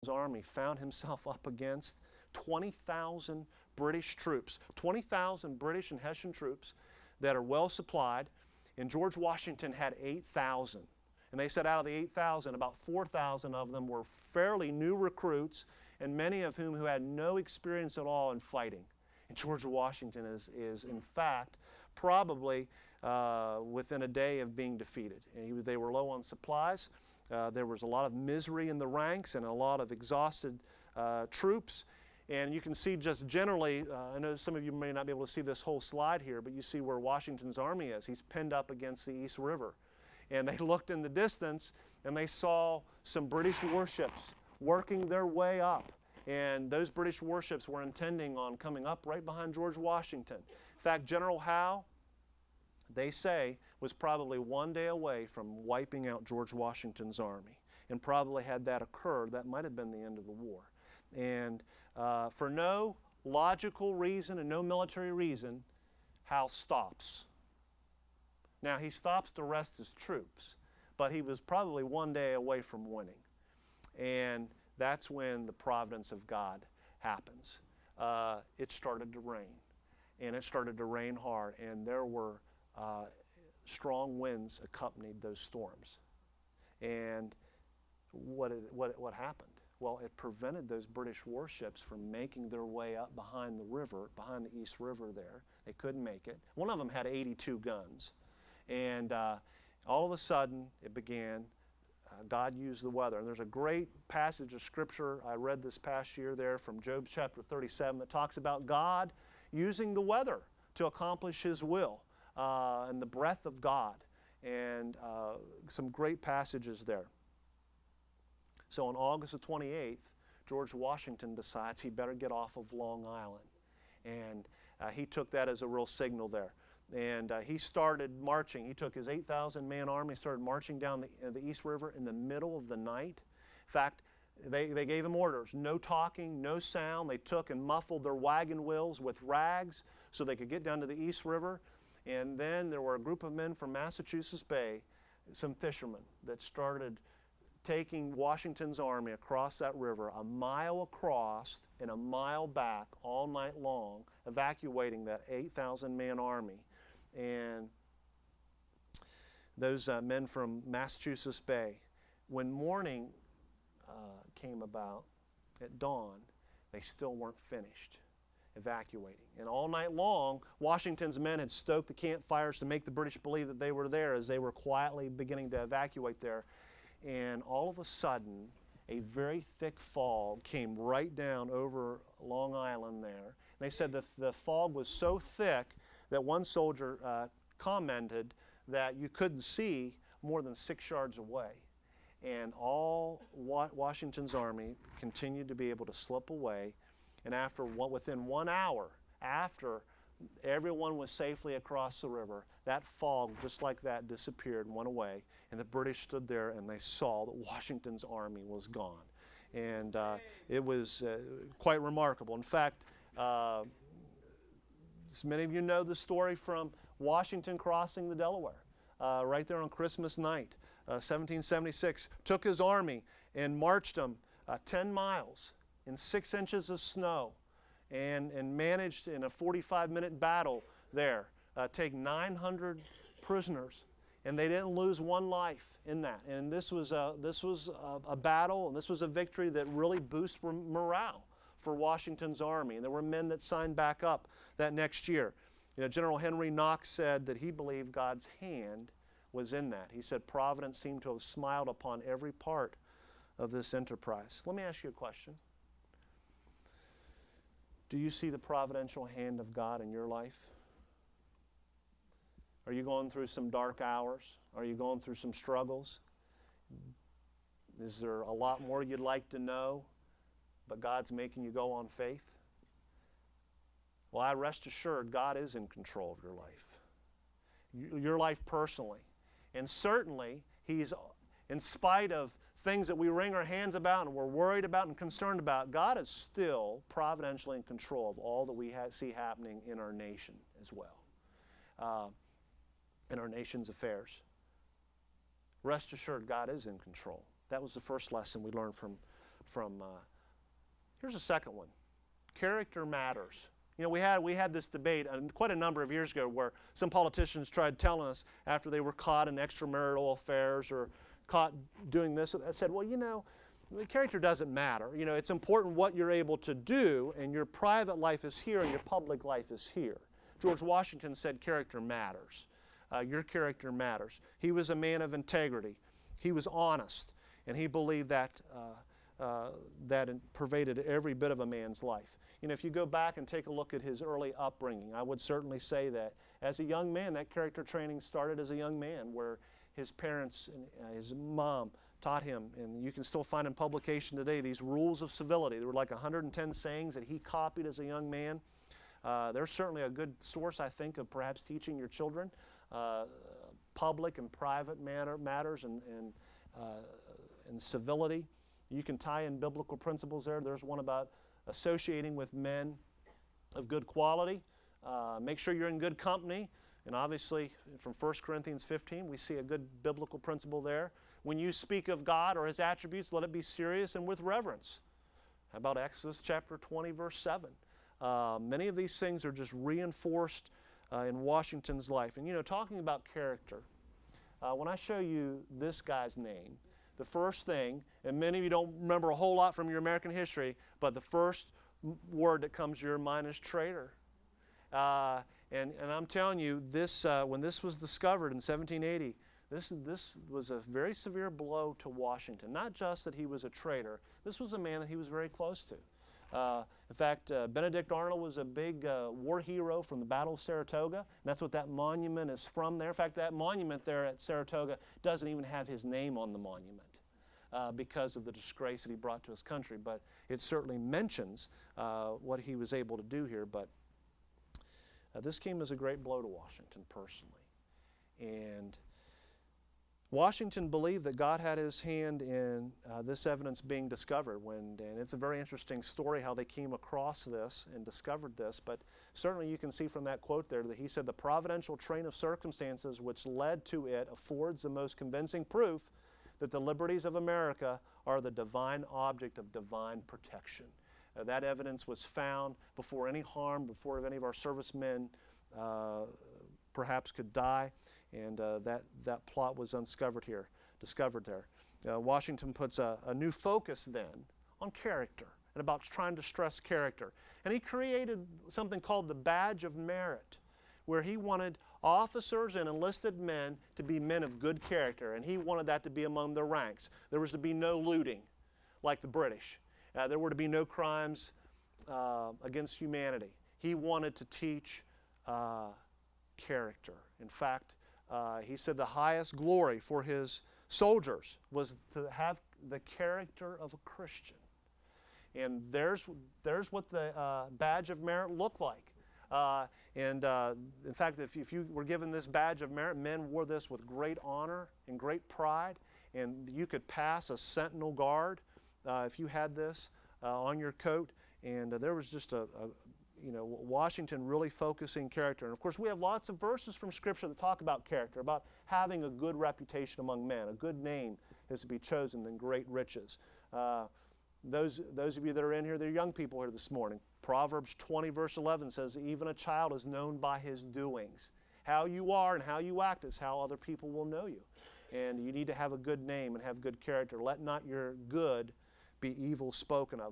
Army found himself up against 20,000 British troops, 20,000 British and Hessian troops that are well supplied, and George Washington had 8,000. And they said out of the 8,000, about 4,000 of them were fairly new recruits, and many of whom who had no experience at all in fighting. And George Washington is in fact, probably within a day of being defeated. And they were low on supplies. There was a lot of misery in the ranks and a lot of exhausted troops. And you can see just generally, I know some of you may not be able to see this whole slide here, but you see where Washington's army is. He's pinned up against the East River. And they looked in the distance and they saw some British warships working their way up. And those British warships were intending on coming up right behind George Washington. In fact, General Howe, they say, was probably one day away from wiping out George Washington's army. And probably had that occurred, that might have been the end of the war. And for no logical reason and no military reason, Howe stops. Now, he stops to rest his troops, but he was probably one day away from winning. And that's when the providence of God happens. It started to rain, and it started to rain hard, and there were strong winds accompanied those storms. And what happened? Well, it prevented those British warships from making their way up behind the river, behind the East River there. They couldn't make it. One of them had 82 guns. And all of a sudden, it began. God used the weather. And there's a great passage of Scripture I read this past year there from Job chapter 37 that talks about God using the weather to accomplish His will and the breath of God. And some great passages there. So on August the 28th, George Washington decides he better get off of Long Island. And he took that as a real signal there. And he started marching. He took his 8,000-man army, started marching down the East River in the middle of the night. In fact, they gave him orders, no talking, no sound. They took and muffled their wagon wheels with rags so they could get down to the East River. And then there were a group of men from Massachusetts Bay, some fishermen, that started taking Washington's army across that river, a mile across and a mile back all night long, evacuating that 8,000-man army. And those men from Massachusetts Bay, when morning came about at dawn, they still weren't finished evacuating. And all night long, Washington's men had stoked the campfires to make the British believe that they were there as they were quietly beginning to evacuate there. And all of a sudden, a very thick fog came right down over Long Island there. They said that the fog was so thick that one soldier commented that you couldn't see more than 6 yards away. And all Washington's army continued to be able to slip away. And within 1 hour, after everyone was safely across the river, that fog, just like that, disappeared and went away. And the British stood there and they saw that Washington's army was gone. And it was quite remarkable. In fact, as many of you know the story from Washington crossing the Delaware, right there on Christmas night, 1776. Took his army and marched them 10 miles in 6 inches of snow. And managed in a 45-minute battle there, take 900 prisoners, and they didn't lose one life in that. And this was a battle, and this was a victory that really boosted morale for Washington's army. And there were men that signed back up that next year. You know, General Henry Knox said that he believed God's hand was in that. He said providence seemed to have smiled upon every part of this enterprise. Let me ask you a question. Do you see the providential hand of God in your life? Are you going through some dark hours? Are you going through some struggles? Is there a lot more you'd like to know, but God's making you go on faith? Well, I rest assured God is in control of your life. Your life personally. And certainly, He's, in spite of things that we wring our hands about and we're worried about and concerned about, God is still providentially in control of all that we see happening in our nation as well, in our nation's affairs. Rest assured, God is in control. That was the first lesson we learned from. Here's a second one. Character matters. You know, we had this debate quite a number of years ago where some politicians tried telling us after they were caught in extramarital affairs or caught doing this, said, well, you know, the character doesn't matter. You know, it's important what you're able to do, and your private life is here and your public life is here. George Washington said character matters. Your character matters. He was a man of integrity. He was honest, and he believed that that pervaded every bit of a man's life. You know, if you go back and take a look at his early upbringing, I would certainly say that as a young man, that character training started as a young man, where his parents and his mom taught him, and you can still find in publication today, these rules of civility. There were like 110 sayings that he copied as a young man. They're certainly a good source, I think, of perhaps teaching your children public and private matters and civility. You can tie in biblical principles there. There's one about associating with men of good quality. Make sure you're in good company. And obviously, from 1 Corinthians 15, we see a good biblical principle there. When you speak of God or His attributes, let it be serious and with reverence. How about Exodus chapter 20, verse 7? Many of these things are just reinforced in Washington's life. And you know, talking about character, when I show you this guy's name, the first thing, and many of you don't remember a whole lot from your American history, but the first word that comes to your mind is traitor. And I'm telling you, this when this was discovered in 1780, this was a very severe blow to Washington. Not just that he was a traitor, this was a man that he was very close to. In fact, Benedict Arnold was a big war hero from the Battle of Saratoga, and that's what that monument is from there. In fact, that monument there at Saratoga doesn't even have his name on the monument because of the disgrace that he brought to his country, but it certainly mentions what he was able to do here. But this came as a great blow to Washington personally. And Washington believed that God had His hand in this evidence being discovered. And it's a very interesting story how they came across this and discovered this. But certainly you can see from that quote there that he said, the providential train of circumstances which led to it affords the most convincing proof that the liberties of America are the divine object of divine protection. That evidence was found before any harm, before any of our servicemen perhaps could die, and that plot was discovered there. Washington puts a new focus then on character and about trying to stress character. And he created something called the Badge of Merit, where he wanted officers and enlisted men to be men of good character, and he wanted that to be among their ranks. There was to be no looting like the British. There were to be no crimes against humanity. He wanted to teach character. In fact, he said the highest glory for his soldiers was to have the character of a Christian. And there's what the Badge of Merit looked like. In fact, if you were given this Badge of Merit, men wore this with great honor and great pride, and you could pass a sentinel guard if you had this on your coat. And there was just Washington really focusing character. And of course, we have lots of verses from Scripture that talk about character, about having a good reputation among men. A good name is to be chosen than great riches. Those of you that are in here, they're young people here this morning. Proverbs 20, verse 11 says, even a child is known by his doings. How you are and how you act is how other people will know you. And you need to have a good name and have good character. Let not your good be evil spoken of.